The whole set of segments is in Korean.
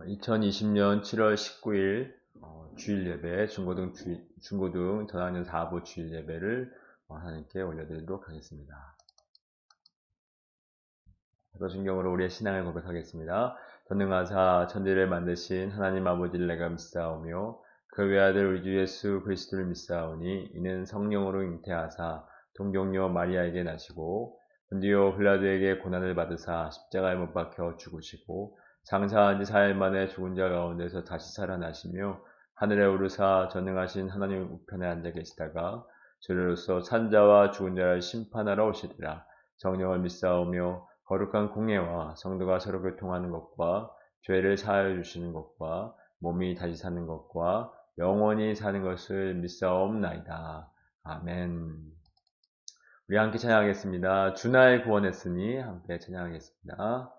2020년 7월 19일 주일 예배, 중고등 전학년 4부 주일 예배를 하나님께 올려드리도록 하겠습니다. 성경으로 우리의 신앙을 고백하겠습니다. 전능하사 천지를 만드신 하나님 아버지를 내가 믿사오며 그 외아들 우리 주 예수 그리스도를 믿사오니 이는 성령으로 잉태하사 동정녀 마리아에게 나시고 본디오 빌라도에게 고난을 받으사 십자가에 못 박혀 죽으시고 장사한 지 4일 만에 죽은 자 가운데서 다시 살아나시며 하늘에 오르사 전능하신 하나님 우편에 앉아 계시다가 저리로서 산자와 죽은 자를 심판하러 오시리라. 성령을 믿사오며 거룩한 공예와 성도가 서로 교통하는 것과 죄를 사하여 주시는 것과 몸이 다시 사는 것과 영원히 사는 것을 믿사옵나이다. 아멘. 우리 함께 찬양하겠습니다. 주 나를 구원했으니 함께 찬양하겠습니다.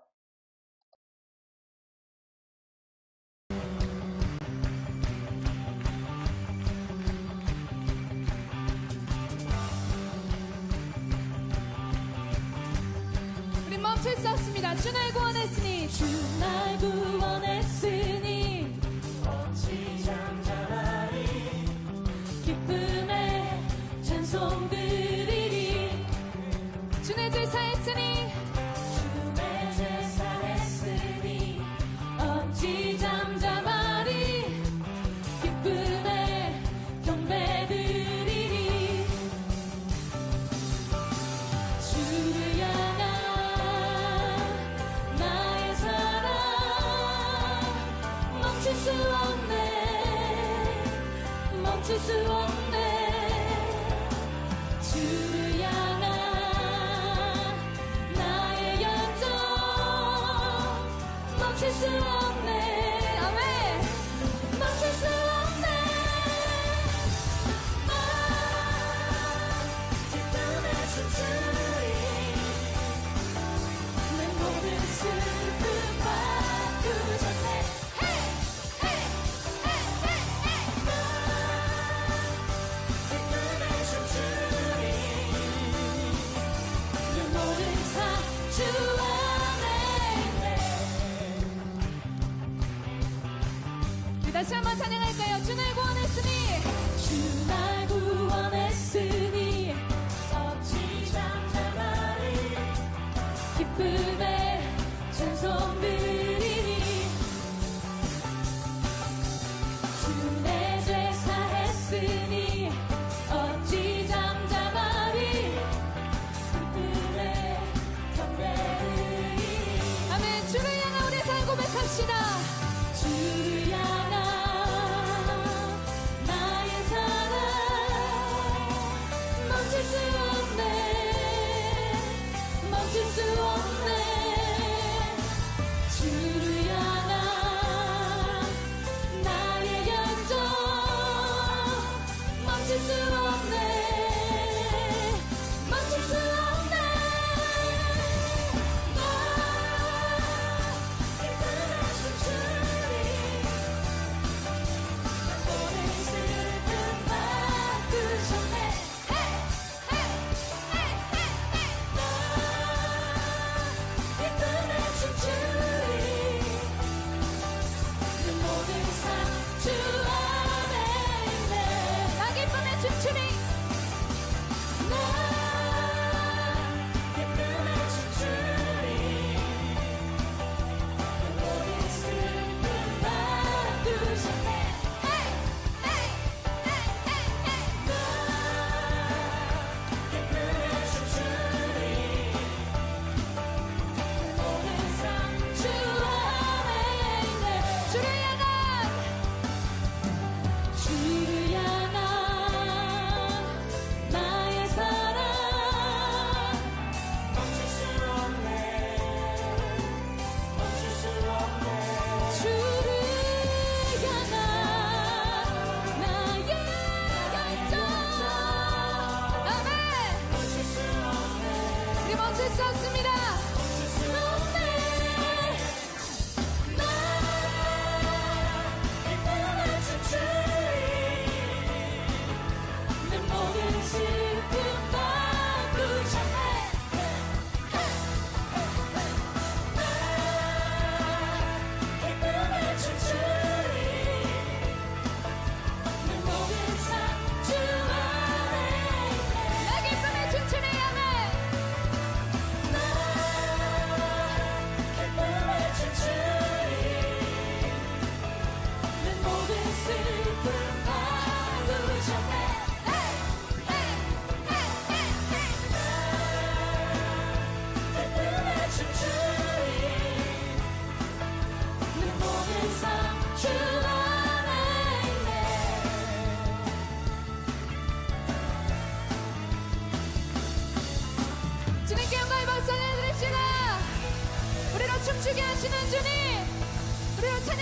우리 멈출 수 없습니다. 주 날 구원했으니 주 날 구원했으니 어찌 잠잠하리 기쁨에 찬송 드리리 주의 죄 사했으니 주의 죄 사했으니 어찌 잠잠하리 기쁨에 경배 드리리 주를 향한 나의 사랑 멈출 수 없네 멈출 수 없네 주를 향한 나의 열정 멈출 수 없네 아멘 멈출 수 없네 기쁨에 춤추리 내 모든 슬픔 바꾸셨네 기쁨에 춤추리 내 모든 사주 안에 우리 다시 한번 찬양할까요? 주 날 구원했으니 주 날 구원했으니 어찌 잠잠하리 기쁨에 찬송 드리니 주 내 죄 사했으니 어찌 잠잠하리 기쁨에 경배 드리니 아멘. 주를 향한 우리 삶 고백합시다. 주를 향한 나의 사랑 멈출 수 없네 멈출 수 없네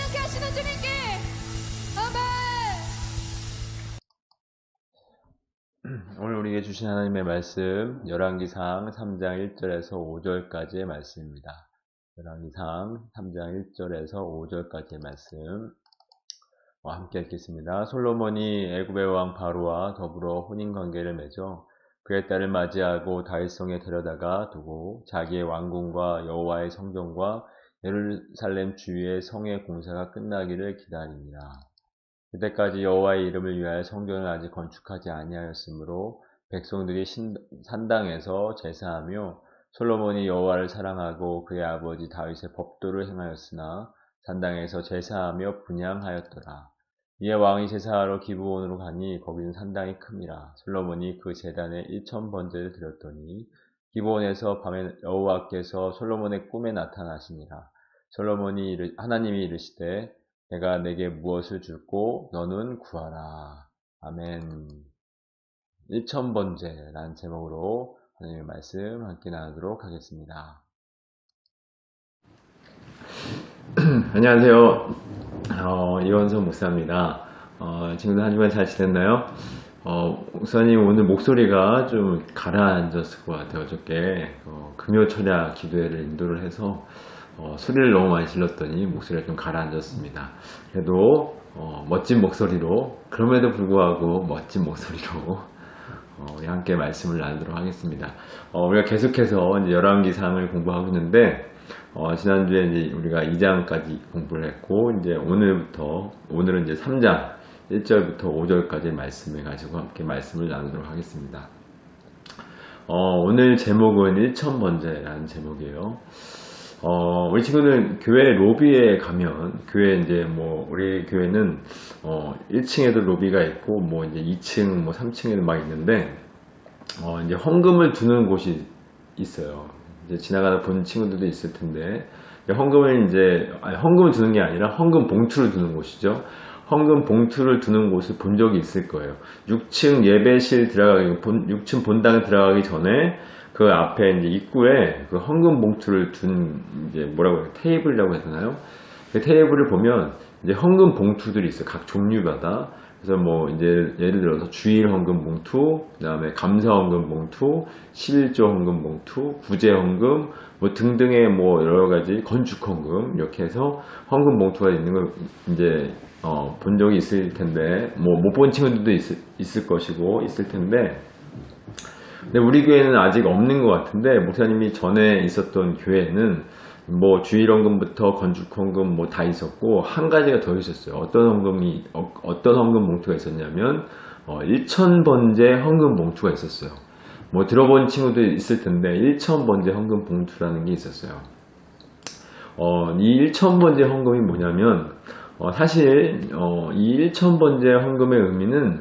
함께 하시는 주님께 아멘. 오늘 우리에게 주신 하나님의 말씀 열왕기상 3장 1절에서 5절까지의 말씀입니다. 열왕기상 3장 1절에서 5절까지의 말씀 함께 읽겠습니다. 솔로몬이 애굽의 왕 바로와 더불어 혼인관계를 맺어 그의 딸을 맞이하고 다윗성에 데려다가 두고 자기의 왕궁과 여호와의 성전과 예루살렘 주위의 성의 공사가 끝나기를 기다리니라. 그때까지 여호와의 이름을 위하여 성전을 아직 건축하지 아니하였으므로 백성들이 산당에서 제사하며 솔로몬이 여호와를 사랑하고 그의 아버지 다윗의 법도를 행하였으나 산당에서 제사하며 분향하였더라. 이에 왕이 제사하러 기브온으로 가니 거기는 산당이 큼이라. 솔로몬이 그 제단에 1000번제를 드렸더니 기브온에서 밤에 여호와께서 솔로몬의 꿈에 나타나시니라. 솔로몬이 하나님이 이르시되 내가 내게 무엇을 줄고 너는 구하라. 아멘. 1000번제라는 제목으로 하나님의 말씀 함께 나누도록 하겠습니다. 안녕하세요. 이원선 목사입니다. 지금도 한 주간 잘 지냈나요? 목사님 오늘 목소리가 좀 가라앉았을 것 같아요. 어저께 금요철야 기도회를 인도를 해서 소리를 너무 많이 질렀더니 목소리가 좀 가라앉았습니다. 그래도 멋진 목소리로, 그럼에도 불구하고 멋진 목소리로 우리 함께 말씀을 나누도록 하겠습니다. 우리가 계속해서 이제 열왕기상을 공부하고 있는데 지난주에 이제 우리가 2장까지 공부를 했고 이제 오늘은 이제 3장 1절부터 5절까지 말씀을 가지고 함께 말씀을 나누도록 하겠습니다. 오늘 제목은 1000번제라는 제목이에요. 우리 친구들 교회 로비에 가면, 교회 이제 우리 교회는 1층에도 로비가 있고 이제 2층 3층에도 막 있는데 이제 헌금을 두는 곳이 있어요. 이제 지나가다 본 친구들도 있을 텐데, 헌금을 두는 게 아니라 헌금 봉투를 두는 곳이죠. 헌금 봉투를 두는 곳을 본 적이 있을 거예요. 6층 예배실 6층 본당에 들어가기 전에 그 앞에 이제 입구에 그 헌금 봉투를 둔 이제 테이블이라고 해야 되나요? 그 테이블을 보면 이제 헌금 봉투들이 있어요. 각 종류마다. 그래서 이제 예를 들어서 주일 헌금 봉투, 그다음에 감사 헌금 봉투, 11조 헌금 봉투, 구제 헌금 등등의 여러 가지 건축 헌금, 이렇게 해서 헌금 봉투가 있는 걸 이제 본 적이 있을 텐데, 못 본 친구들도 있을 것이고 있을 텐데, 근데 우리 교회는 아직 없는 것 같은데, 목사님이 전에 있었던 교회는 주일 헌금부터 건축 헌금 다 있었고, 한 가지가 더 있었어요. 어떤 헌금 봉투가 있었냐면 1000번제 헌금 봉투가 있었어요. 들어본 친구도 있을 텐데 1000번제 헌금 봉투라는 게 있었어요. 이 1000번제 헌금이 뭐냐면 사실 이 1000번제 헌금의 의미는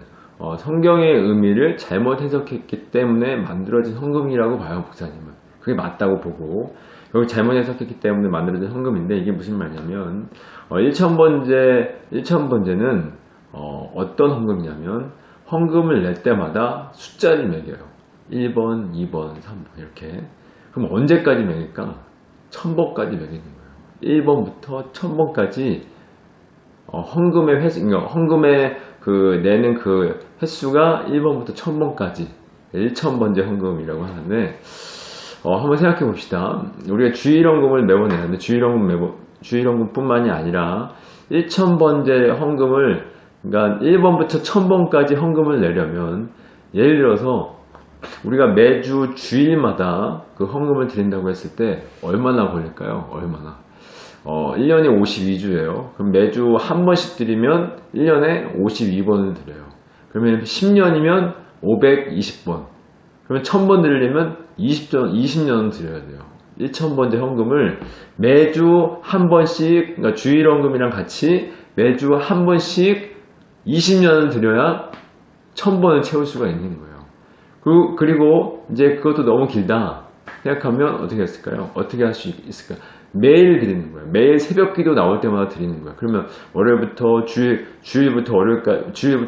성경의 의미를 잘못 해석했기 때문에 만들어진 헌금이라고 봐요, 목사님은. 그게 맞다고 보고, 여기 잘못 해석했기 때문에 만들어진 헌금인데, 이게 무슨 말이냐면 1000번제는 어떤 헌금이냐면 헌금을 낼 때마다 숫자를 매겨요. 1번, 2번, 3번 이렇게. 그럼 언제까지 매길까? 1000번까지 매기는 거예요. 1번부터 1000번까지 헌금의 헌금의 내는 그 횟수가 1번부터 1000번까지 1000번제 헌금이라고 하는데, 한번 생각해 봅시다. 우리가 주일헌금을 매번 내는데, 주일헌금 뿐만이 아니라 1000번제 헌금을, 그러니까 1번부터 1000번까지 헌금을 내려면, 예를 들어서 우리가 매주 주일마다 그 헌금을 드린다고 했을 때 얼마나 걸릴까요? 얼마나? 1년이 52주예요. 그럼 매주 한 번씩 드리면 1년에 52번을 드려요. 그러면 10년이면 520번. 그러면 1000번 드리려면 20년 드려야 돼요. 1000번째 헌금을 매주 한 번씩, 그러니까 주일 헌금이랑 같이 매주 한 번씩 20년을 드려야 1000번을 채울 수가 있는 거예요. 그리고 이제 그것도 너무 길다 생각하면 어떻게 했을까요? 어떻게 할 수 있을까요? 매일 드리는 거예요. 매일 새벽 기도 나올 때마다 드리는 거예요. 그러면 월요일부터 주일부터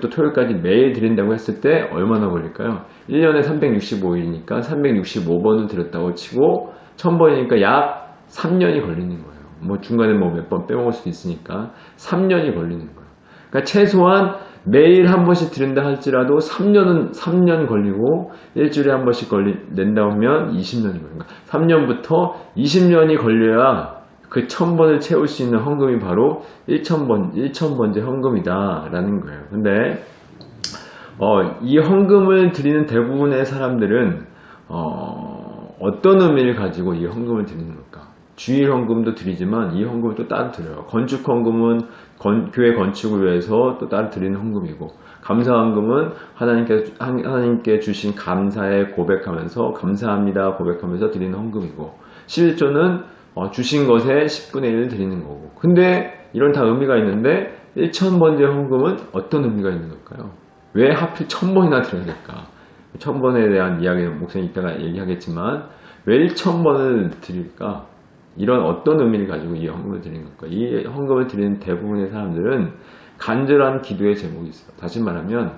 토요일까지 매일 드린다고 했을 때 얼마나 걸릴까요? 1년에 365일이니까 365번을 드렸다고 치고 1000번이니까 약 3년이 걸리는 거예요. 뭐 중간에 뭐 몇 번 빼먹을 수도 있으니까 3년이 걸리는 거예요. 그러니까 최소한 매일 한 번씩 드린다 할지라도 3년 걸리고 일주일에 한 번씩 낸다 하면 20년이 걸립니다. 3년부터 20년이 걸려야 그 1000번을 채울 수 있는 헌금이 바로 1000번째 헌금이다 라는 거예요. 근데 이 헌금을 드리는 대부분의 사람들은 어떤 의미를 가지고 이 헌금을 드리는 걸까? 주일 헌금도 드리지만 이 헌금을 또 따로 드려요. 건축 헌금은 교회 건축을 위해서 또 따로 드리는 헌금이고, 감사 헌금은 하나님께 주신 감사에 고백하면서 감사합니다 고백하면서 드리는 헌금이고, 11조는 주신 것에 10분의 1을 드리는 거고. 근데 이런 다 의미가 있는데 1000번째 헌금은 어떤 의미가 있는 걸까요? 왜 하필 1000번이나 드려야 될까? 1000번에 대한 이야기는 목사님 이따가 얘기하겠지만 왜 1000번을 드릴까? 이런 어떤 의미를 가지고 이 헌금을 드리는 걸까? 이 헌금을 드리는 대부분의 사람들은 간절한 기도의 제목이 있어요. 다시 말하면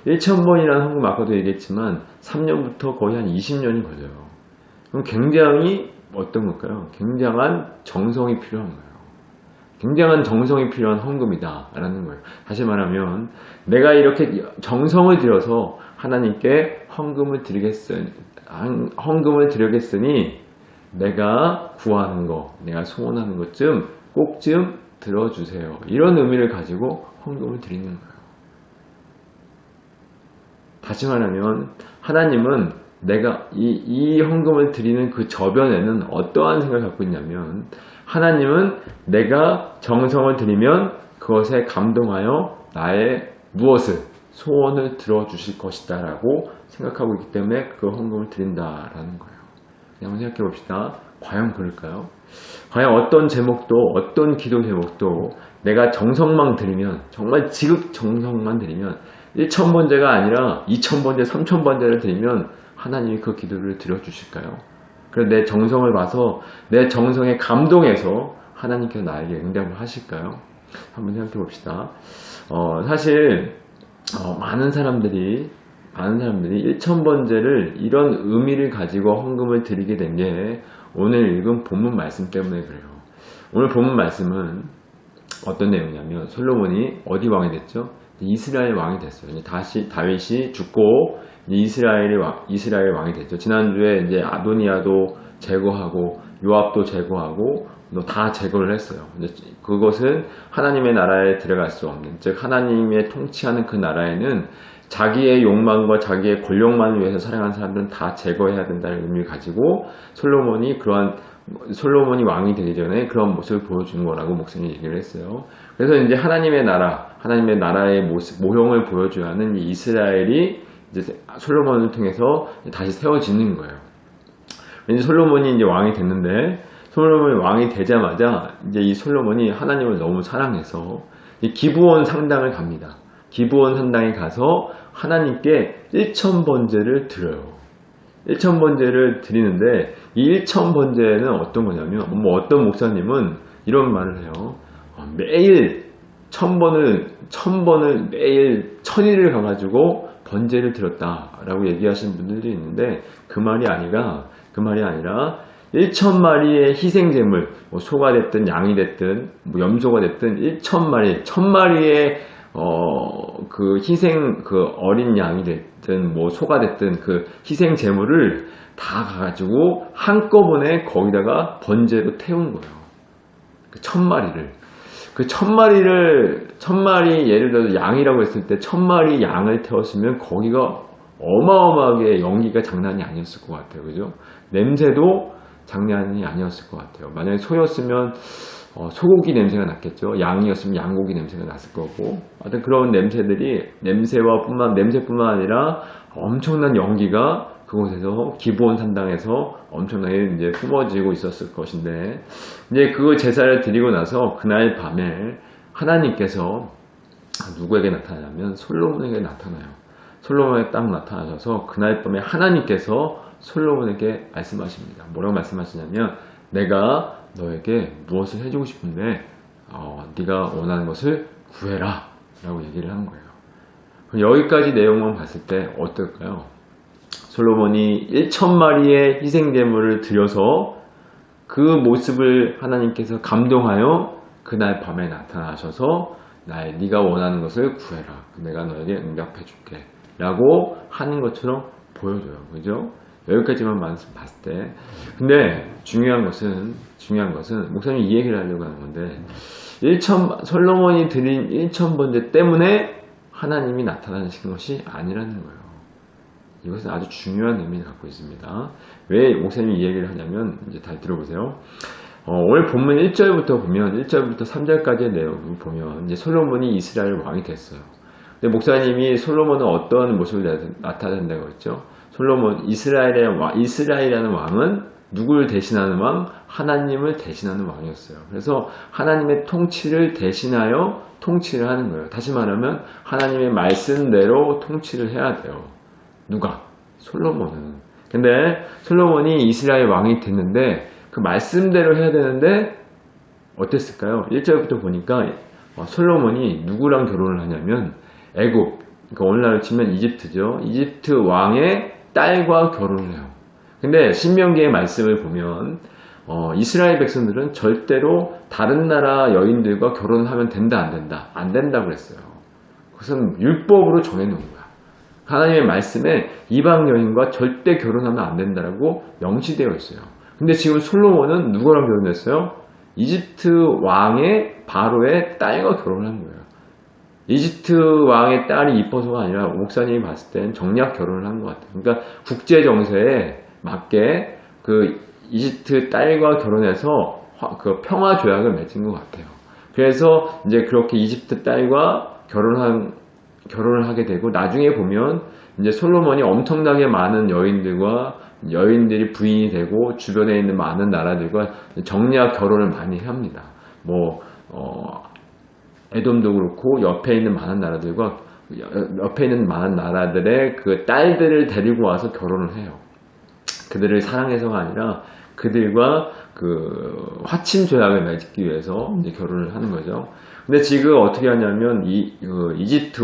1000번이라는 헌금 아까도 얘기했지만 3년부터 거의 한 20년이 걸려요. 그럼 굉장히 어떤 걸까요? 굉장한 정성이 필요한 거예요. 굉장한 정성이 필요한 헌금이다 라는 거예요. 다시 말하면 내가 이렇게 정성을 들여서 하나님께 헌금을 드리겠으니 내가 구하는 거, 내가 소원하는 것 꼭 좀 들어주세요. 이런 의미를 가지고 헌금을 드리는 거예요. 다시 말하면 하나님은 내가 이 헌금을 드리는 그 저변에는 어떠한 생각을 갖고 있냐면, 하나님은 내가 정성을 들이면 그것에 감동하여 나의 소원을 들어주실 것이다 라고 생각하고 있기 때문에 그 헌금을 드린다라는 거예요. 한번 생각해 봅시다. 과연 그럴까요? 과연 어떤 기도 제목도 내가 정성만 드리면, 정말 지극 정성만 드리면, 1000번째가 아니라 2000번째, 3000번째를 드리면 하나님이 그 기도를 들어주실까요? 그래서 내 정성을 봐서 내 정성에 감동해서 하나님께서 나에게 응답을 하실까요? 한번 생각해 봅시다. 사실 많은 사람들이 1000번째를 이런 의미를 가지고 헌금을 드리게 된 게 오늘 읽은 본문 말씀 때문에 그래요. 오늘 본문 말씀은 어떤 내용이냐면, 솔로몬이 어디 왕이 됐죠? 이스라엘 왕이 됐어요. 이제 다시 다윗이 죽고 이스라엘 왕이 됐죠. 지난주에 이제 아도니아도 제거하고 요압도 제거하고 다 제거를 했어요. 그것은 하나님의 나라에 들어갈 수 없는, 즉 하나님의 통치하는 그 나라에는 자기의 욕망과 자기의 권력만을 위해서 살아가는 사람들은 다 제거해야 된다는 의미를 가지고 솔로몬이 왕이 되기 전에 그런 모습을 보여주는 거라고 목사님이 얘기를 했어요. 그래서 이제 하나님의 나라의 모형을 보여줘야 하는 이 이스라엘이 이제 솔로몬을 통해서 다시 세워지는 거예요. 왠지 솔로몬이 이제 왕이 됐는데, 솔로몬이 왕이 되자마자 이제 이 솔로몬이 하나님을 너무 사랑해서 기브온 상당을 갑니다. 기브온 상당에 가서 하나님께 1000번째를 드려요. 1000번째를 드리는데, 이 1000번째는 어떤 거냐면, 어떤 목사님은 이런 말을 해요. 매일 1000번을 매일 1000일을 가가지고 번제를 드렸다라고 얘기하시는 분들이 있는데, 그 말이 아니라 1000마리의 희생제물, 소가 됐든 양이 됐든 염소가 됐든 1000마리의 그 어린 양이 됐든 소가 됐든 그 희생 제물을 다 가가지고 한꺼번에 거기다가 번제로 태운 거예요. 그 1000마리를. 그 1000마리, 예를 들어서 양이라고 했을 때 1000마리 양을 태웠으면 거기가 어마어마하게 연기가 장난이 아니었을 것 같아요. 그죠? 냄새도 장난이 아니었을 것 같아요. 만약에 소였으면 소고기 냄새가 났겠죠. 양이었으면 양고기 냄새가 났을 거고. 하여튼 그런 냄새뿐만 아니라 엄청난 연기가 그곳에서 기브온 산당에서 엄청나게 이제 뿜어지고 있었을 것인데, 이제 그 제사를 드리고 나서 그날 밤에 하나님께서 누구에게 나타나냐면 솔로몬에게 나타나요. 솔로몬에 딱 나타나셔서 그날 밤에 하나님께서 솔로몬에게 말씀하십니다. 뭐라고 말씀하시냐면, 내가 너에게 무엇을 해주고 싶은데 네가 원하는 것을 구해라 라고 얘기를 하는 거예요. 여기까지 내용만 봤을 때 어떨까요? 솔로몬이 1000마리의 희생제물을 드려서 그 모습을 하나님께서 감동하여 그날 밤에 나타나셔서 네가 원하는 것을 구해라. 내가 너에게 응답해 줄게. 라고 하는 것처럼 보여줘요. 그죠? 여기까지만 봤을 때. 근데 중요한 것은 목사님이 이 얘기를 하려고 하는 건데 솔로몬이 드린 1000번제 때문에 하나님이 나타나시는 것이 아니라는 거예요. 이것은 아주 중요한 의미를 갖고 있습니다. 왜 목사님이 이 얘기를 하냐면 이제 다 들어보세요. 오늘 본문 1절부터 보면 1절부터 3절까지의 내용을 보면 이제 솔로몬이 이스라엘 왕이 됐어요. 근데 목사님이 솔로몬은 어떤 모습을 나타낸다고 했죠? 이스라엘이라는 왕은 누구를 대신하는 왕? 하나님을 대신하는 왕이었어요. 그래서 하나님의 통치를 대신하여 통치를 하는 거예요. 다시 말하면 하나님의 말씀대로 통치를 해야 돼요. 누가? 솔로몬은. 근데 솔로몬이 이스라엘 왕이 됐는데 그 말씀대로 해야 되는데 어땠을까요? 1절부터 보니까 솔로몬이 누구랑 결혼을 하냐면 애굽, 그러니까 오늘날로 치면 이집트죠. 이집트 왕의 딸과 결혼을 해요. 근데 신명기의 말씀을 보면 이스라엘 백성들은 절대로 다른 나라 여인들과 결혼하면 된다 안 된다? 안 된다고 그랬어요. 그것은 율법으로 정해놓은 거야. 하나님의 말씀에 이방 여인과 절대 결혼하면 안 된다라고 명시되어 있어요. 근데 지금 솔로몬은 누구랑 결혼했어요? 이집트 왕의 바로의 딸과 결혼한 거예요. 이집트 왕의 딸이 이뻐서가 아니라 목사님이 봤을 땐 정략 결혼을 한 것 같아요. 그러니까 국제 정세에 맞게 그 이집트 딸과 결혼해서 그 평화 조약을 맺은 것 같아요. 그래서 이제 그렇게 이집트 딸과 결혼을 하게 되고 나중에 보면 이제 솔로몬이 엄청나게 많은 여인들이 부인이 되고 주변에 있는 많은 나라들과 정략 결혼을 많이 합니다. 에돔도 그렇고 옆에 있는 많은 나라들의 그 딸들을 데리고 와서 결혼을 해요. 그들을 사랑해서가 아니라 그들과 그 화친 조약을 맺기 위해서 이제 결혼을 하는 거죠. 근데 지금 어떻게 하냐면 이집트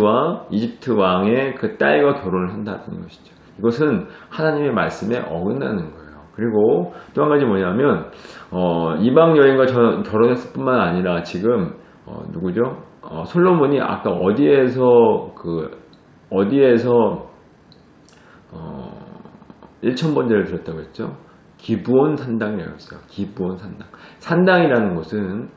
왕의 그 딸과 결혼을 한다는 것이죠. 이것은 하나님의 말씀에 어긋나는 거예요. 그리고 또 한 가지 뭐냐면 이방 여인과 결혼했을 뿐만 아니라 지금 누구죠? 솔로몬이 아까 어디에서 1000번제를 드렸다고 했죠? 기브온 산당이라고 했어요. 기브온 산당. 산당이라는 것은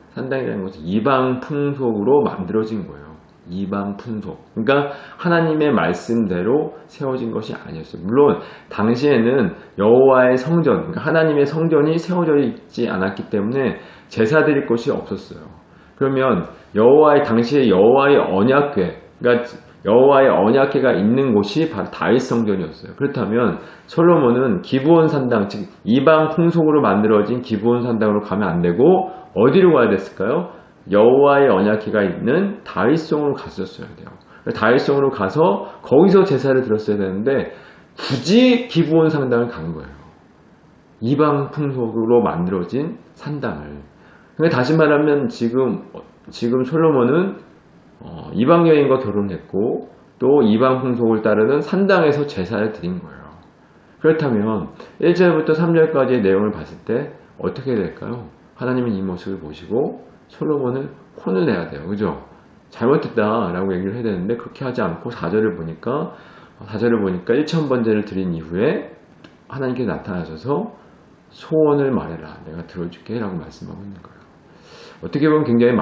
이방 풍속으로 만들어진 거예요. 이방 풍속. 그러니까 하나님의 말씀대로 세워진 것이 아니었어요. 물론 당시에는 여호와의 성전, 그러니까 하나님의 성전이 세워져 있지 않았기 때문에 제사 드릴 것이 없었어요. 그러면 당시에 여호와의 언약궤, 그러니까 여호와의 언약궤가 있는 곳이 바로 다윗 성전이었어요. 그렇다면 솔로몬은 기브온 산당, 즉 이방 풍속으로 만들어진 기브온 산당으로 가면 안 되고 어디로 가야 됐을까요? 여호와의 언약궤가 있는 다윗성으로 갔었어야 돼요. 다윗성으로 가서 거기서 제사를 드렸어야 되는데 굳이 기브온 산당을 간 거예요. 이방 풍속으로 만들어진 산당을. 그러니까 다시 말하면 지금 솔로몬은 이방 여인과 결혼했고 또 이방 풍속을 따르는 산당에서 제사를 드린 거예요. 그렇다면 1절부터 3절까지의 내용을 봤을 때 어떻게 될까요? 하나님은 이 모습을 보시고 솔로몬을 혼을 내야 돼요. 그죠? 잘못했다 라고 얘기를 해야 되는데 그렇게 하지 않고 4절을 보니까 1000번제를 드린 이후에 하나님께 나타나셔서 소원을 말해라. 내가 들어줄게 라고 말씀하고 있는 거예요. 어떻게 보면 굉장히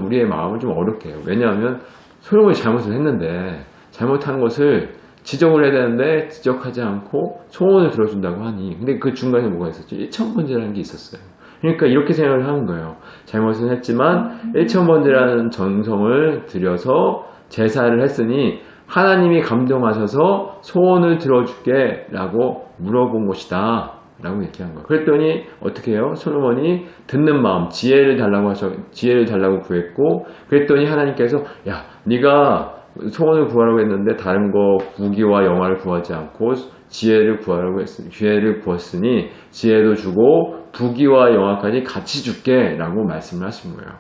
우리의 마음을 좀 어렵게 해요. 왜냐하면 솔로몬이 잘못을 했는데 잘못한 것을 지적을 해야 되는데 지적하지 않고 소원을 들어준다고 하니 근데 그 중간에 뭐가 있었죠? 1000번제라는 게 있었어요. 그러니까 이렇게 생각을 하는 거예요. 잘못은 했지만 1000번제라는 전성을 들여서 제사를 했으니 하나님이 감동하셔서 소원을 들어줄게 라고 물어본 것이다 라고 얘기한 거예요. 그랬더니 어떻게 해요? 솔로몬이 듣는 마음, 지혜를 달라고 구했고 그랬더니 하나님께서 야 네가 소원을 구하라고 했는데 다른 거 부귀와 영화를 구하지 않고 지혜를 구했으니 지혜도 주고 부귀와 영화까지 같이 줄게 라고 말씀을 하신 거예요.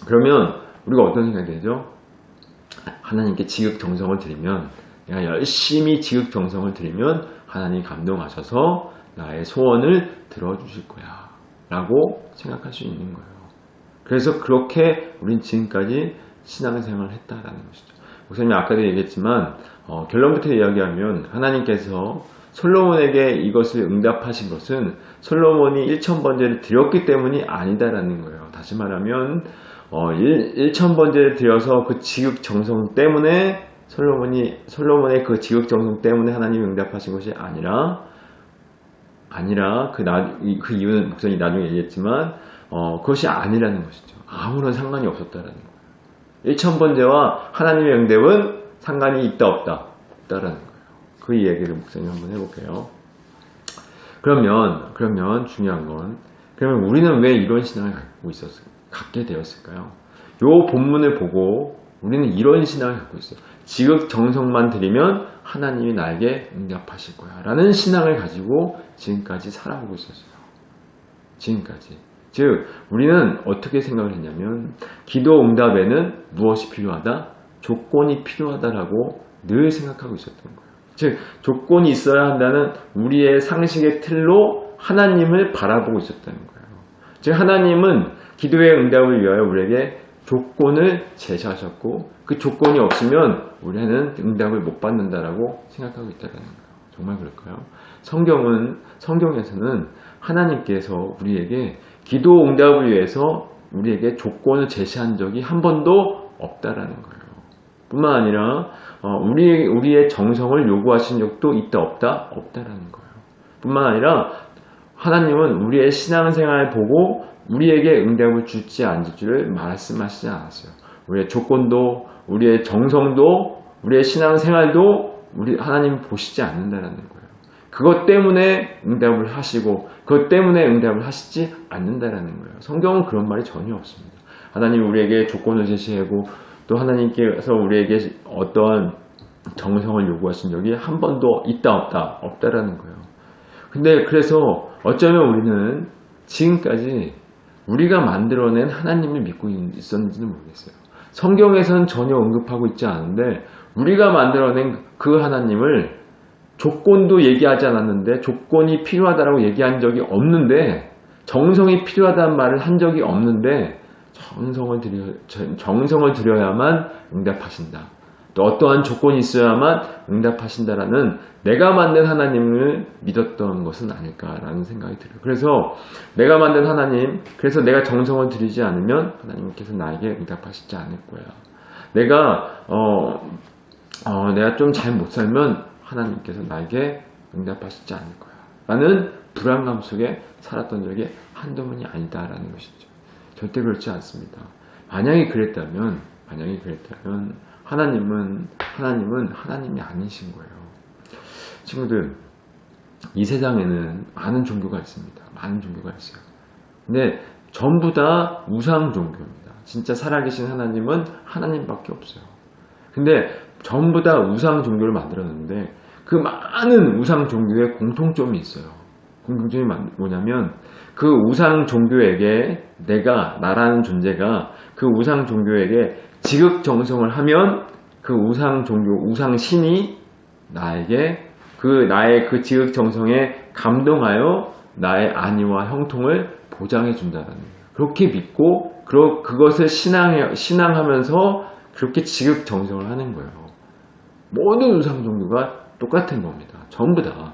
그러면 우리가 어떤 생각이 되죠? 하나님께 지극정성을 드리면 내가 열심히 지극정성을 드리면 하나님이 감동하셔서 나의 소원을 들어주실 거야. 라고 생각할 수 있는 거예요. 그래서 그렇게 우린 지금까지 신앙생활을 했다라는 것이죠. 목사님이 아까도 얘기했지만 결론부터 이야기하면 하나님께서 솔로몬에게 이것을 응답하신 것은 솔로몬이 1000번제를 드렸기 때문이 아니다라는 거예요. 다시 말하면 1000번제를 드려서 그 지극정성 때문에 솔로몬의 그 지극정성 때문에 하나님이 응답하신 것이 아니라 그 이유는 목사님이 나중에 얘기했지만 그것이 아니라는 것이죠. 아무런 상관이 없었다라는 거예요. 1000번제와 하나님의 응답은 상관이 있다 없다라는 거예요. 그 이야기를 목사님 한번 해볼게요. 그러면 중요한 건 그러면 우리는 왜 이런 신앙을 갖게 되었을까요? 요 본문을 보고 우리는 이런 신앙을 갖고 있어요. 지극정성만 드리면 하나님이 나에게 응답하실 거야 라는 신앙을 가지고 지금까지 살아오고 있었어요. 지금까지. 즉 우리는 어떻게 생각을 했냐면 기도 응답에는 무엇이 필요하다? 조건이 필요하다라고 늘 생각하고 있었던 거예요. 즉 조건이 있어야 한다는 우리의 상식의 틀로 하나님을 바라보고 있었다는 거예요. 즉 하나님은 기도의 응답을 위하여 우리에게 조건을 제시하셨고 그 조건이 없으면 우리는 응답을 못 받는다라고 생각하고 있다는 거예요. 정말 그럴까요? 성경에서는 하나님께서 우리에게 기도 응답을 위해서 우리에게 조건을 제시한 적이 한 번도 없다라는 거예요. 뿐만 아니라 우리의 정성을 요구하신 적도 있다 없다라는 거예요. 뿐만 아니라 하나님은 우리의 신앙생활을 보고 우리에게 응답을 줄지 안 줄지를 말씀하시지 않았어요. 우리의 조건도 우리의 정성도 우리의 신앙생활도 하나님 보시지 않는다라는 거예요. 그것 때문에 응답을 하시고 그것 때문에 응답을 하시지 않는다라는 거예요. 성경은 그런 말이 전혀 없습니다. 하나님이 우리에게 조건을 제시하고 또 하나님께서 우리에게 어떠한 정성을 요구하신 적이 한 번도 있다 없다라는 거예요. 근데 그래서 어쩌면 우리는 지금까지 우리가 만들어낸 하나님을 믿고 있었는지는 모르겠어요. 성경에서는 전혀 언급하고 있지 않은데 우리가 만들어낸 그 하나님을 조건도 얘기하지 않았는데 조건이 필요하다라고 얘기한 적이 없는데 정성이 필요하다는 말을 한 적이 없는데 정성을 들여야만 응답하신다. 또 어떠한 조건이 있어야만 응답하신다라는 내가 만든 하나님을 믿었던 것은 아닐까라는 생각이 들어요. 그래서 내가 만든 하나님, 그래서 내가 정성을 들이지 않으면 하나님께서 나에게 응답하시지 않을 거야. 내가 좀 잘 못 살면 하나님께서 나에게 응답하시지 않을 거야. 라는 불안감 속에 살았던 적이 한두 번이 아니다라는 것이죠. 절대 그렇지 않습니다. 만약에 그랬다면 하나님은 하나님이 아니신 거예요. 친구들, 이 세상에는 많은 종교가 있습니다. 많은 종교가 있어요. 근데 전부 다 우상 종교입니다. 진짜 살아계신 하나님은 하나님밖에 없어요. 근데 전부 다 우상 종교를 만들었는데 그 많은 우상 종교에 공통점이 있어요. 공통점이 뭐냐면 그 우상 종교에게 나라는 존재가 그 우상 종교에게 지극정성을 하면 그 우상 종교, 우상 신이 나에게 나의 그 지극정성에 감동하여 나의 안위와 형통을 보장해 준다는 거예요. 그렇게 믿고 그것을 신앙하면서 그렇게 지극정성을 하는 거예요. 모든 우상 종교가 똑같은 겁니다. 전부 다.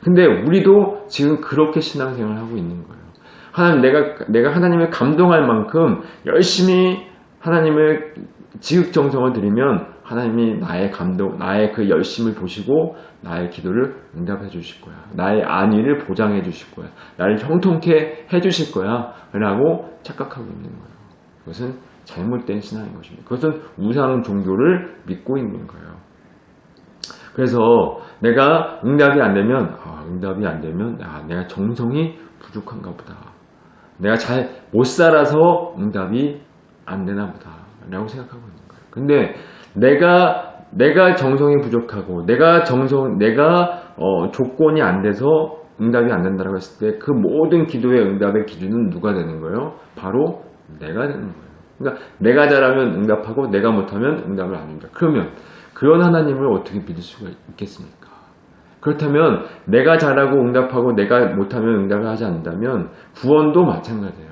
근데 우리도 지금 그렇게 신앙생활을 하고 있는 거예요. 내가 하나님을 감동할 만큼 열심히 하나님을 지극정성을 드리면 하나님이 나의 그 열심을 보시고 나의 기도를 응답해 주실 거야. 나의 안위를 보장해 주실 거야. 나를 형통케 해 주실 거야. 라고 착각하고 있는 거예요. 그것은 잘못된 신앙인 것입니다. 그것은 우상 종교를 믿고 있는 거예요. 그래서 내가 응답이 안 되면 내가 정성이 부족한가 보다. 내가 잘 못 살아서 응답이 안 되나 보다 라고 생각하고 있는 거예요. 근데 내가 정성이 부족하고 내가 조건이 안 돼서 응답이 안 된다고 했을 때 그 모든 기도의 응답의 기준은 누가 되는 거예요? 바로 내가 되는 거예요. 그러니까 내가 잘하면 응답하고 내가 못하면 응답을 안 합니다. 그러면 그런 하나님을 어떻게 믿을 수가 있겠습니까? 그렇다면 내가 잘하고 응답하고 내가 못하면 응답을 하지 않는다면 구원도 마찬가지예요.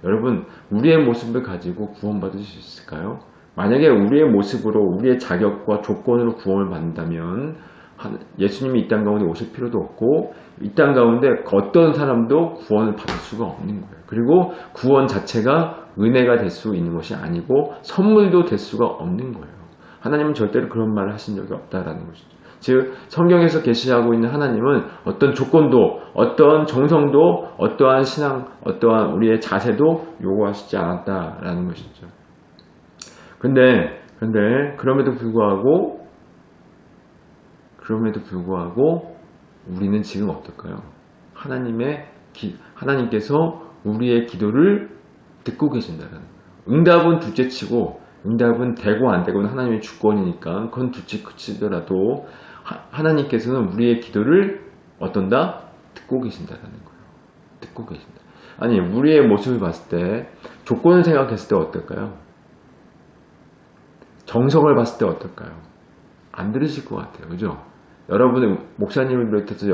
여러분, 우리의 모습을 가지고 구원받을 수 있을까요? 만약에 우리의 모습으로 우리의 자격과 조건으로 구원을 받는다면 예수님이 이 땅 가운데 오실 필요도 없고 이 땅 가운데 어떤 사람도 구원을 받을 수가 없는 거예요. 그리고 구원 자체가 은혜가 될 수 있는 것이 아니고 선물도 될 수가 없는 거예요. 하나님은 절대로 그런 말을 하신 적이 없다라는 것이죠. 즉 성경에서 계시하고 있는 하나님은 어떤 조건도 어떠한 정성도 어떠한 신앙 어떠한 우리의 자세도 요구하시지 않았다라는 것이죠. 근데 그럼에도 불구하고 우리는 지금 어떨까요? 하나님께서 우리의 기도를 듣고 계신다는 거예요. 응답은 둘째치고 응답은 되고 안 되고는 하나님의 주권이니까 그건 둘째치더라도 하나님께서는 우리의 기도를 어떤다? 듣고 계신다는 거예요. 듣고 계신다. 아니 우리의 모습을 봤을 때 조건을 생각했을 때 어떨까요? 정성을 봤을 때 어떨까요? 안 들으실 것 같아요. 그죠? 여러분의 목사님을 비롯해서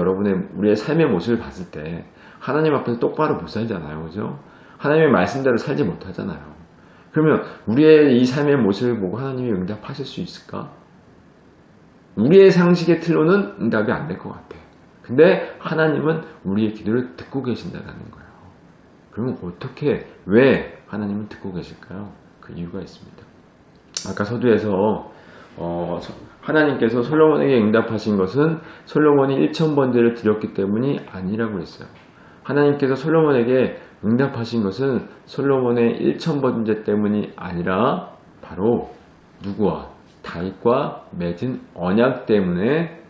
우리의 삶의 모습을 봤을 때 하나님 앞에서 똑바로 못 살잖아요. 그죠? 하나님의 말씀대로 살지 못하잖아요. 그러면 우리의 이 삶의 모습을 보고 하나님이 응답하실 수 있을까? 우리의 상식의 틀로는 응답이 안 될 것 같아. 근데 하나님은 우리의 기도를 듣고 계신다는 거예요. 그러면 왜 하나님은 듣고 계실까요? 그 이유가 있습니다. 아까 서두에서 하나님께서 솔로몬에게 응답하신 것은 솔로몬이 1000번제를 드렸기 때문이 아니라고 했어요. 하나님께서 솔로몬에게 응답하신 것은 솔로몬의 1000번제 때문이 아니라 바로 누구와? 다윗과 맺은 언약 때문에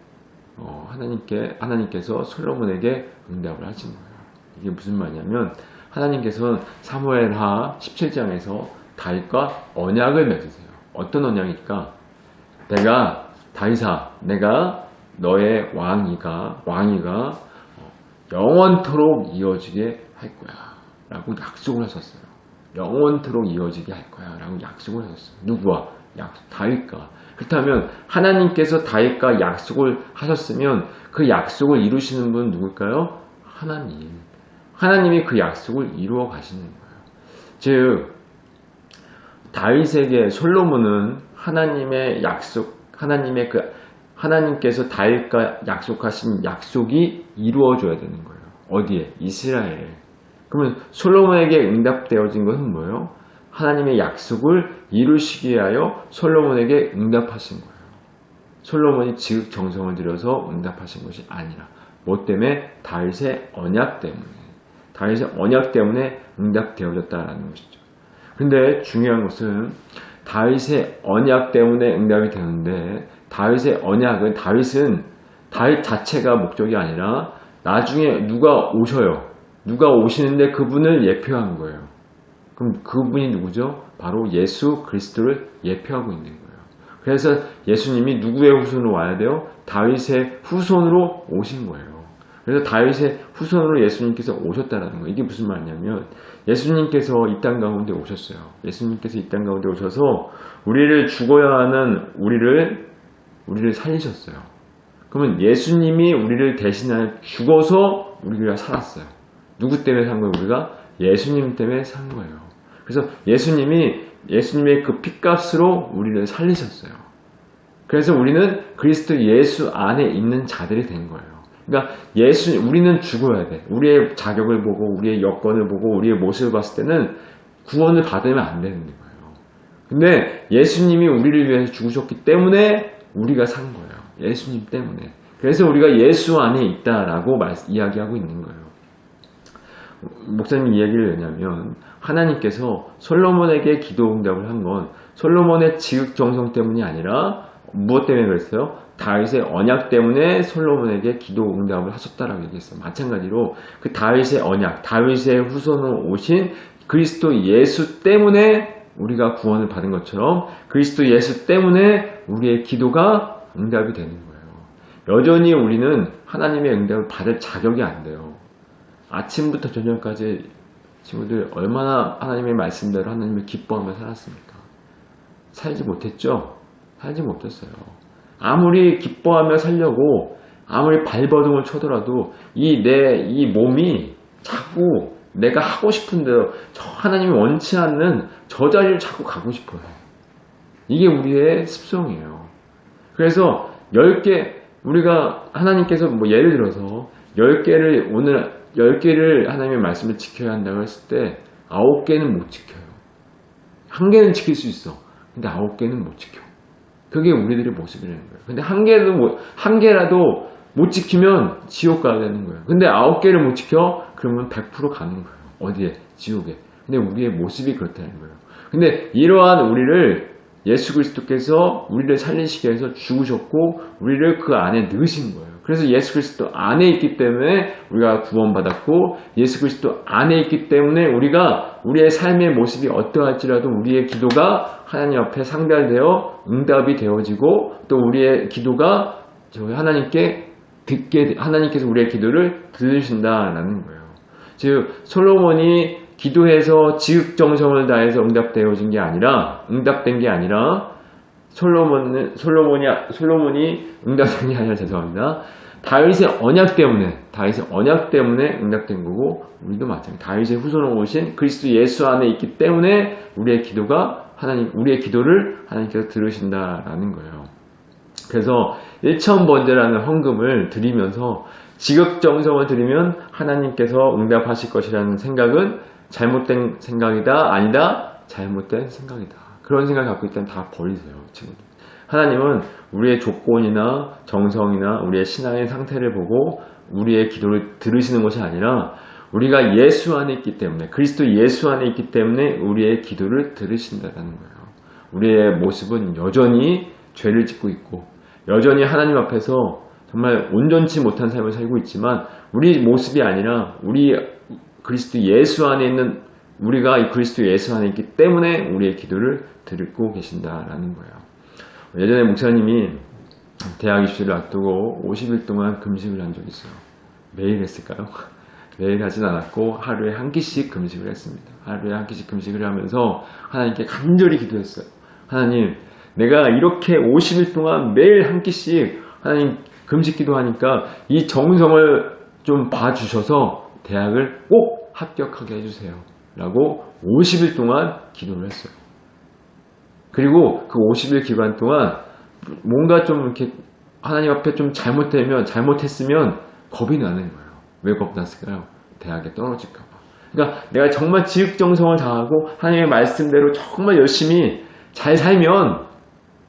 하나님께서 솔로몬에게 응답을 하신 거예요. 이게 무슨 말이냐면 하나님께서는 사무엘하 17장에서 다윗과 언약을 맺으세요. 어떤 언약일까? 내가 너의 왕위가 영원토록 이어지게 할 거야 라고 약속을 하셨어요. 영원토록 이어지게 할 거야 라고 약속을 하셨어요. 누구와? 다윗과. 그렇다면 하나님께서 다윗과 약속을 하셨으면 그 약속을 이루시는 분은 누굴까요? 하나님이 그 약속을 이루어 가시는 거예요. 즉 다윗에게 솔로몬은 하나님께서 다윗과 약속하신 약속이 이루어져야 되는 거예요. 어디에? 이스라엘에. 그러면 솔로몬에게 응답되어진 것은 뭐예요? 하나님의 약속을 이루시기 위하여 솔로몬에게 응답하신 거예요. 솔로몬이 지극정성을 들여서 응답하신 것이 아니라 뭐 때문에? 다윗의 언약 때문에 응답되어졌다는 것이죠. 근데 중요한 것은 다윗의 언약 때문에 응답이 되는데 다윗의 언약은 다윗 자체가 목적이 아니라 나중에 누가 오시는데 그분을 예표한 거예요. 그럼 그분이 누구죠? 바로 예수 그리스도를 예표하고 있는 거예요. 그래서 예수님이 누구의 후손으로 와야 돼요? 다윗의 후손으로 오신 거예요. 그래서 다윗의 후손으로 예수님께서 오셨다는 거예요. 이게 무슨 말이냐면 예수님께서 이 땅 가운데 오셨어요. 예수님께서 이 땅 가운데 오셔서 우리를 죽어야 하는 우리를 살리셨어요. 그러면 예수님이 우리를 대신하여 죽어서 우리가 살았어요. 누구 때문에 산 거예요? 우리가 예수님 때문에 산 거예요. 그래서 예수님의 그 핏값으로 우리를 살리셨어요. 그래서 우리는 그리스도 예수 안에 있는 자들이 된 거예요. 그러니까 우리는 죽어야 돼. 우리의 자격을 보고 우리의 여건을 보고 우리의 모습을 봤을 때는 구원을 받으면 안 되는 거예요. 근데 예수님이 우리를 위해서 죽으셨기 때문에 우리가 산 거예요. 예수님 때문에. 그래서 우리가 예수 안에 있다라고 이야기하고 있는 거예요. 목사님 이야기를 왜냐면 하나님께서 솔로몬에게 기도 응답을 한 건 솔로몬의 지극정성 때문이 아니라 무엇 때문에 그랬어요? 다윗의 언약 때문에 솔로몬에게 기도 응답을 하셨다라고 얘기했어요. 마찬가지로 그 다윗의 언약, 다윗의 후손으로 오신 그리스도 예수 때문에 우리가 구원을 받은 것처럼 그리스도 예수 때문에 우리의 기도가 응답이 되는 거예요. 여전히 우리는 하나님의 응답을 받을 자격이 안 돼요. 아침부터 저녁까지 친구들 얼마나 하나님의 말씀대로 하나님을 기뻐하며 살았습니까? 살지 못했죠? 살지 못했어요. 아무리 기뻐하며 살려고 아무리 발버둥을 쳐더라도 이 몸이 자꾸 내가 하고 싶은 대로 하나님이 원치 않는 저 자리를 자꾸 가고 싶어요. 이게 우리의 습성이에요. 그래서 10개, 우리가 하나님께서 뭐 예를 들어서 10개를 오늘 10개를 하나님의 말씀을 지켜야 한다고 했을 때 9개는 못 지켜요. 1개는 지킬 수 있어. 근데 9개는 못 지켜. 그게 우리들의 모습이라는 거예요. 근데 1개라도 못 지키면 지옥 가야 되는 거예요. 근데 9개를 못 지켜? 그러면 100% 가는 거예요. 어디에? 지옥에. 근데 우리의 모습이 그렇다는 거예요. 근데 이러한 우리를 예수 그리스도께서 우리를 살리시기 위해서 죽으셨고 우리를 그 안에 넣으신 거예요. 그래서 예수 그리스도 안에 있기 때문에 우리가 구원받았고 예수 그리스도 안에 있기 때문에 우리가 우리의 삶의 모습이 어떠할지라도 우리의 기도가 하나님 앞에 상달되어 응답이 되어지고 또 우리의 기도가 하나님께서 우리의 기도를 들으신다라는 거예요. 즉 솔로몬이 기도해서 지극정성을 다해서 응답된 게 아니라 솔로몬이 응답된 게 아니라 죄송합니다. 다윗의 언약 때문에 응답된 거고 우리도 마찬가지. 다윗의 후손으로 오신 그리스도 예수 안에 있기 때문에 우리의 기도를 하나님께서 들으신다라는 거예요. 그래서 1,000번제라는 헌금을 드리면서 지극정성을 드리면 하나님께서 응답하실 것이라는 생각은 잘못된 생각이다, 아니다, 잘못된 생각이다. 그런 생각을 갖고 있다면 다 버리세요, 친구들. 하나님은 우리의 조건이나 정성이나 우리의 신앙의 상태를 보고 우리의 기도를 들으시는 것이 아니라 우리가 예수 안에 있기 때문에, 그리스도 예수 안에 있기 때문에 우리의 기도를 들으신다는 거예요. 우리의 모습은 여전히 죄를 짓고 있고 여전히 하나님 앞에서 정말 온전치 못한 삶을 살고 있지만 우리 모습이 아니라 우리가 이 그리스도 예수 안에 있기 때문에 우리의 기도를 듣고 계신다라는 거예요. 예전에 목사님이 대학 입시를 앞두고 50일 동안 금식을 한 적이 있어요. 매일 했을까요? 매일 하진 않았고 하루에 한 끼씩 금식을 했습니다. 하루에 한 끼씩 금식을 하면서 하나님께 간절히 기도했어요. 하나님, 내가 이렇게 50일 동안 매일 한 끼씩 하나님 금식 기도하니까 이 정성을 좀 봐주셔서 대학을 꼭 합격하게 해주세요. 라고 50일 동안 기도를 했어요. 그리고 그 50일 기간 동안 뭔가 좀 이렇게 하나님 앞에 좀 잘못했으면 겁이 나는 거예요. 왜 겁났을까요? 대학에 떨어질까봐. 그러니까 내가 정말 지극정성을 다하고 하나님의 말씀대로 정말 열심히 잘 살면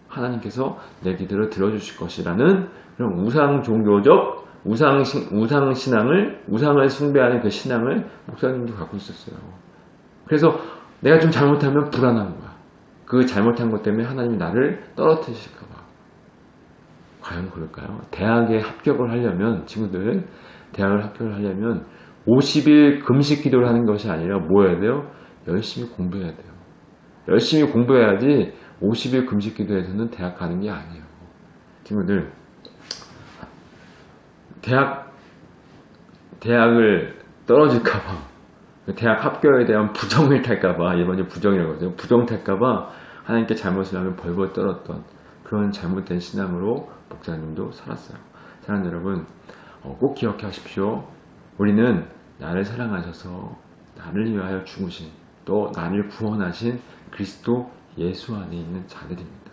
하나님께서 내 기도를 들어주실 것이라는 그런 우상을 숭배하는 그 신앙을 목사님도 갖고 있었어요. 그래서 내가 좀 잘못하면 불안한 거야. 그 잘못한 것 때문에 하나님이 나를 떨어뜨리실까봐. 과연 그럴까요? 대학에 합격을 하려면, 친구들, 대학을 합격을 하려면 50일 금식 기도를 하는 것이 아니라 뭐 해야 돼요? 열심히 공부해야 돼요. 열심히 공부해야지 50일 금식 기도에서는 대학 가는 게 아니에요. 친구들, 대학을 떨어질까봐, 대학 합격에 대한 부정을 탈까봐, 일반적으로 부정이라고 하죠. 부정 탈까봐 하나님께 잘못을 하면 벌벌 떨었던 그런 잘못된 신앙으로 목사님도 살았어요. 사랑하는 여러분, 꼭 기억하십시오. 우리는 나를 사랑하셔서 나를 위하여 죽으신, 또 나를 구원하신 그리스도 예수 안에 있는 자들입니다.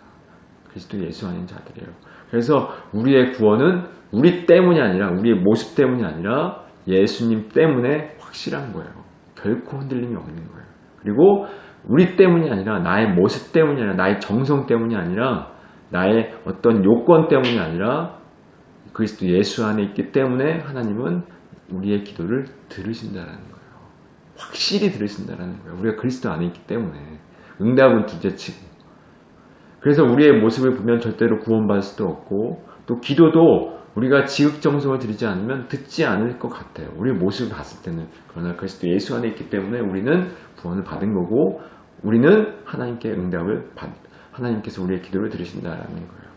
그리스도 예수 안에 있는 자들이에요. 그래서 우리의 구원은 우리 때문이 아니라, 우리의 모습 때문이 아니라 예수님 때문에 확실한 거예요. 결코 흔들림이 없는 거예요. 그리고 우리 때문이 아니라, 나의 모습 때문이 아니라, 나의 정성 때문이 아니라, 나의 어떤 요건 때문이 아니라 그리스도 예수 안에 있기 때문에 하나님은 우리의 기도를 들으신다는 거예요. 확실히 들으신다는 거예요. 우리가 그리스도 안에 있기 때문에. 응답은 둘째치고. 그래서 우리의 모습을 보면 절대로 구원받을 수도 없고, 또 기도도 우리가 지극정성을 드리지 않으면 듣지 않을 것 같아요. 우리의 모습을 봤을 때는. 그러나 그리스도 예수 안에 있기 때문에 우리는 구원을 받은 거고, 우리는 하나님께서 우리의 기도를 들으신다라는 거예요.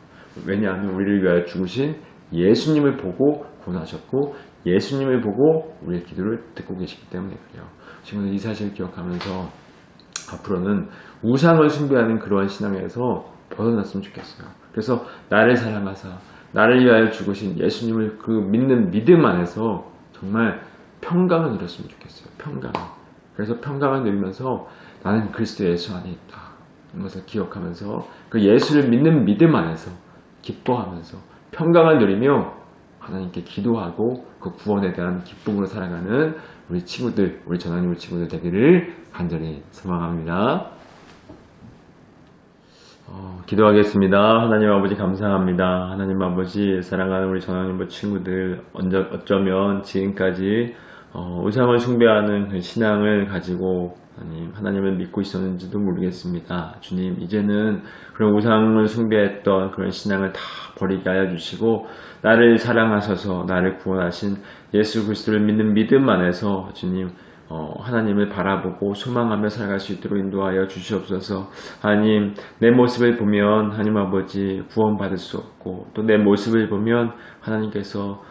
왜냐하면 우리를 위하여 죽으신 예수님을 보고 구원하셨고, 예수님을 보고 우리의 기도를 듣고 계시기 때문에 그래요. 지금 이 사실을 기억하면서 앞으로는 우상을 숭배하는 그러한 신앙에서 벗어났으면 좋겠어요. 그래서 나를 사랑하사 나를 위하여 죽으신 예수님을 그 믿는 믿음 안에서 정말 평강을 누렸으면 좋겠어요. 평강. 그래서 평강을 누리면서 나는 그리스도 예수 안에 있다. 이런 것을 기억하면서 그 예수를 믿는 믿음 안에서 기뻐하면서 평강을 누리며 하나님께 기도하고 그 구원에 대한 기쁨으로 살아가는 우리 친구들, 우리 전하님 친구들 되기를 간절히 소망합니다. 기도하겠습니다. 하나님 아버지 감사합니다. 하나님 아버지 사랑하는 우리 전하님 친구들 어쩌면 지금까지 우상을 숭배하는 그 신앙을 가지고 하나님을 믿고 있었는지도 모르겠습니다. 주님, 이제는 그런 우상을 숭배했던 그런 신앙을 다 버리게 하여 주시고 나를 사랑하셔서 나를 구원하신 예수 그리스도를 믿는 믿음 안에서 주님 하나님을 바라보고 소망하며 살아갈 수 있도록 인도하여 주시옵소서. 하나님, 내 모습을 보면 하나님 아버지 구원받을 수 없고 또 내 모습을 보면 하나님께서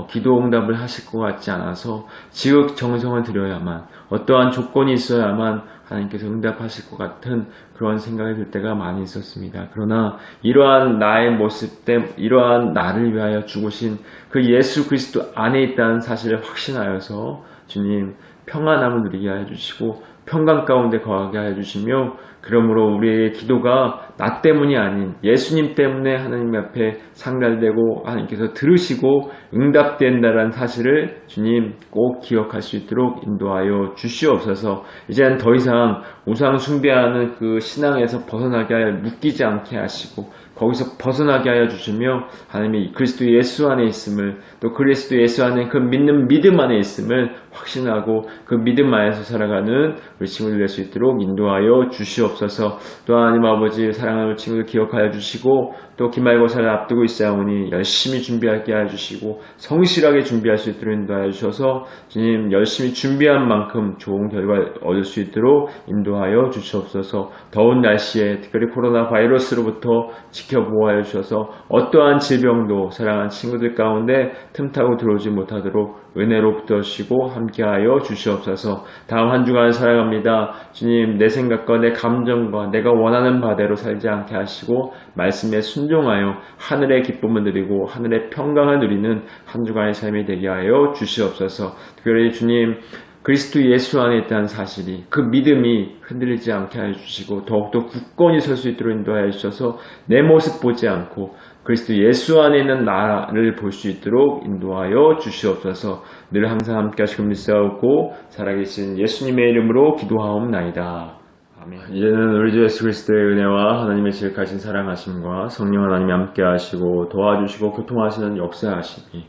기도 응답을 하실 것 같지 않아서 지극정성을 들여야만 어떠한 조건이 있어야만 하나님께서 응답하실 것 같은 그런 생각이 들 때가 많이 있었습니다. 그러나 이러한 나의 모습 때문에 이러한 나를 위하여 죽으신 그 예수 그리스도 안에 있다는 사실을 확신하여서 주님 평안함을 누리게 하여 주시고 평강 가운데 거하게 하여 주시며 그러므로 우리의 기도가 나 때문이 아닌 예수님 때문에 하나님 앞에 상달되고 하나님께서 들으시고 응답된다는 사실을 주님 꼭 기억할 수 있도록 인도하여 주시옵소서. 이제는 더 이상 우상 숭배하는 그 신앙에서 벗어나게 하여 묶이지 않게 하시고 거기서 벗어나게 하여 주시며 하나님이 그리스도 예수 안에 있음을 또 그리스도 예수 안에 그 믿는 믿음 안에 있음을 확신하고 그 믿음 안에서 살아가는 우리 친구들 될 수 있도록 인도하여 주시옵소서. 또 하나님 아버지 사랑하는 친구들 기억하여 주시고 또 기말고사를 앞두고 있사오니 열심히 준비하게 하여 주시고 성실하게 준비할 수 있도록 인도하여 주셔서 주님 열심히 준비한 만큼 좋은 결과를 얻을 수 있도록 인도하여 주시옵소서. 더운 날씨에 특별히 코로나 바이러스로부터 지켜보호하여 주셔서 어떠한 질병도 사랑하는 친구들 가운데 틈타고 들어오지 못하도록 은혜로 붙드시고 함께하여 주시옵소서. 다음 한 주간 살아갑니다. 주님 내 생각과 내 감정과 내가 원하는 바대로 살지 않게 하시고 말씀에 순종하여 하늘의 기쁨을 누리고 하늘의 평강을 누리는 한 주간의 삶이 되게 하여 주시옵소서. 특별히 주님 그리스도 예수 안에 있다는 사실이 그 믿음이 흔들리지 않게 하여 주시고 더욱더 굳건히 설 수 있도록 인도하여 주셔서 내 모습 보지 않고 그리스도 예수 안에 있는 나를 볼 수 있도록 인도하여 주시옵소서. 늘 항상 함께 하시고 믿사옵고 살아계신 예수님의 이름으로 기도하옵나이다. 아멘. 이제는 우리 주 예수 그리스도의 은혜와 하나님의 지극하신 사랑하심과 성령 하나님이 함께 하시고 도와주시고 교통하시는 역사하심이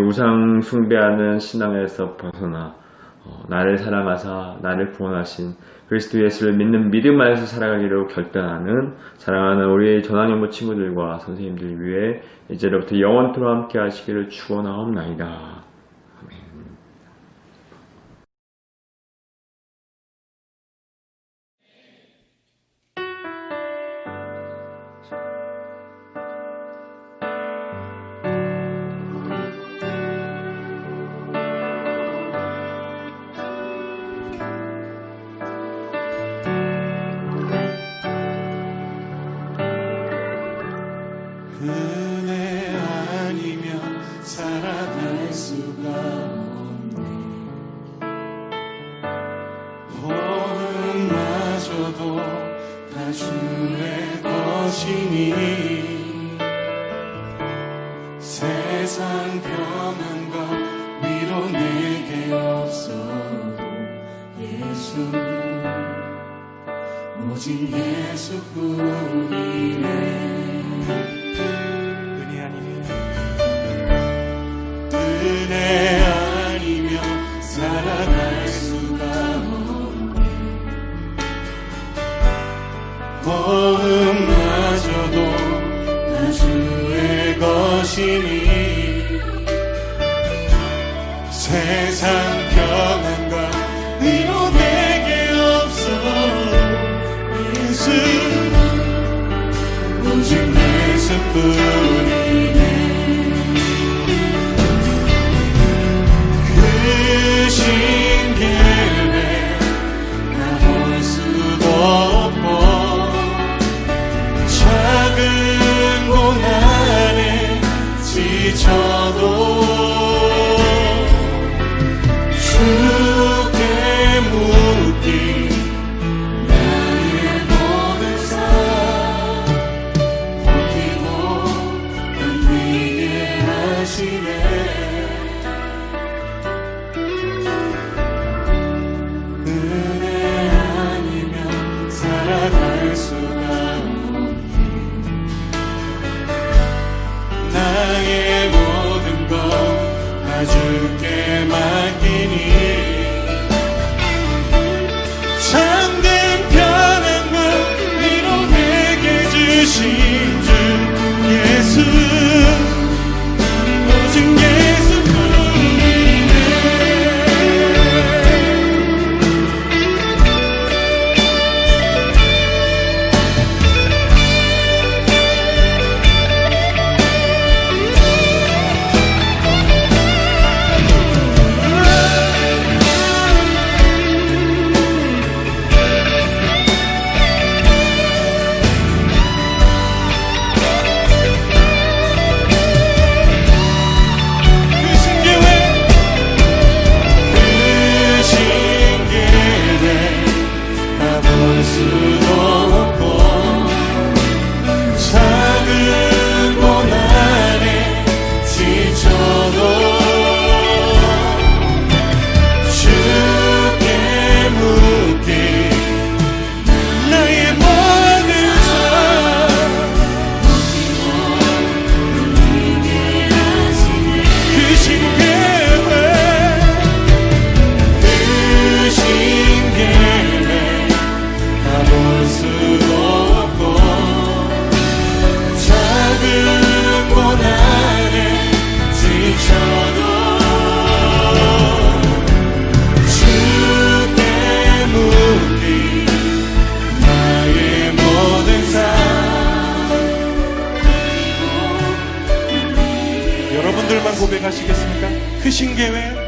우상 숭배하는 신앙에서 벗어나 나를 사랑하사 나를 구원하신 그리스도 예수를 믿는 믿음 안에서 살아가기로 결단하는 사랑하는 우리 전학연부 친구들과 선생님들 위해 이제로부터 영원토록 함께 하시기를 축원하옵나이다. 아멘. 은혜 아니면 살아갈 수가 없네. 호흡마저도 다 주의 것이니 세상 평안과 위로 내게 없어. 예수 오직 예수뿐이네. 은혜 아니면 살아갈 수가 없네. 호흡마저도 다 주의 것이니 세상 평안과 위로 내게 없어. 예수 오직 예수뿐이네. 신기를 나 볼 수도 없고 작은 고난에 수가 없네. 나의 모든 것 다 주께 맡기니 참된 평안과 위로 내게 주신 주 예수 오직 예수뿐이네. 여러분들만 고백하시겠습니까? 크신 계획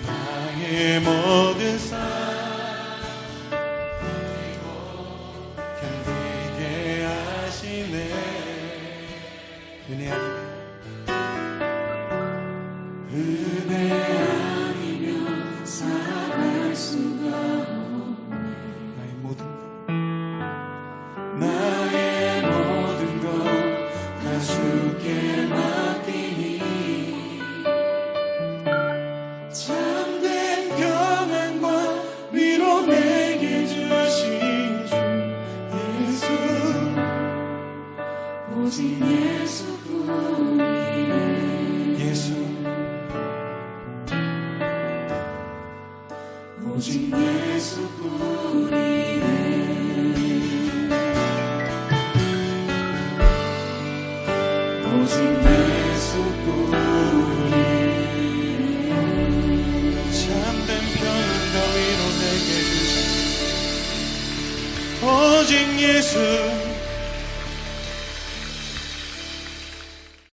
나의 모든 삶 견디게 하시네. 은혜 아니면 살아갈 수가 없네. 나의 모든 것 다 주께 맡기니 참된 평안과 위로 내게 주신 주 예수 오직 예수뿐이네. 예수 오직 예수뿐이네. 오직 예수뿐이네. 참된 평안과 위로 내게 주신 오직 예수